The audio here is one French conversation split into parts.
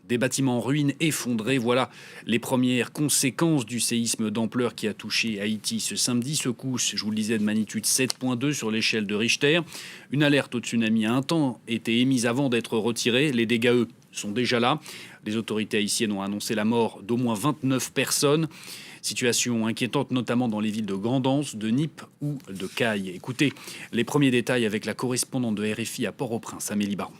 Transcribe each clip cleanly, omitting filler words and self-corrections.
Des bâtiments en ruine effondrés, voilà les premières conséquences du séisme d'ampleur qui a touché Haïti ce samedi. Secousse, je vous le disais, de magnitude 7,2 sur l'échelle de Richter. Une alerte au tsunami a un temps été émise avant d'être retirée. Les dégâts, eux, sont déjà là. Les autorités haïtiennes ont annoncé la mort d'au moins 29 personnes. Situation inquiétante, notamment dans les villes de Grand'Anse, de Nippes ou de Caille. Écoutez les premiers détails avec la correspondante de RFI à Port-au-Prince, Amélie Baron.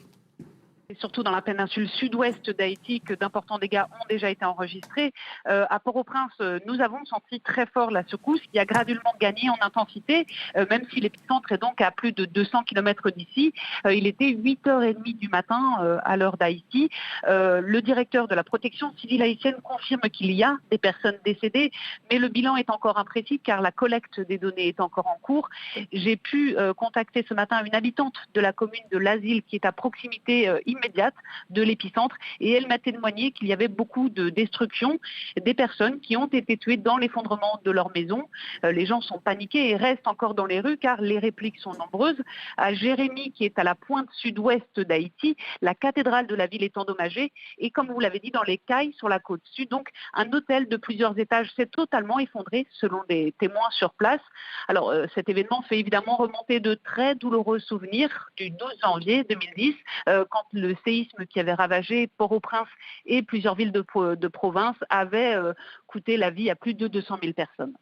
C'est surtout dans la péninsule sud-ouest d'Haïti que d'importants dégâts ont déjà été enregistrés. À Port-au-Prince, nous avons senti très fort la secousse qui a graduellement gagné en intensité, même si l'épicentre est donc à plus de 200 km d'ici. Il était 8h30 du matin à l'heure d'Haïti. Le directeur de la protection civile haïtienne confirme qu'il y a des personnes décédées, mais le bilan est encore imprécis car la collecte des données est encore en cours. J'ai pu contacter ce matin une habitante de la commune de l'Asile qui est à proximité immédiate de l'épicentre et elle m'a témoigné qu'il y avait beaucoup de destruction, des personnes qui ont été tuées dans l'effondrement de leur maison. Les gens sont paniqués et restent encore dans les rues car les répliques sont nombreuses. À Jérémie, qui est à la pointe sud-ouest d'Haïti, la cathédrale de la ville est endommagée et comme vous l'avez dit, dans les Cailles sur la côte sud, donc un hôtel de plusieurs étages s'est totalement effondré selon des témoins sur place. Alors cet événement fait évidemment remonter de très douloureux souvenirs du 12 janvier 2010 quand le séisme qui avait ravagé Port-au-Prince et plusieurs villes de province avait coûté la vie à plus de 200 000 personnes.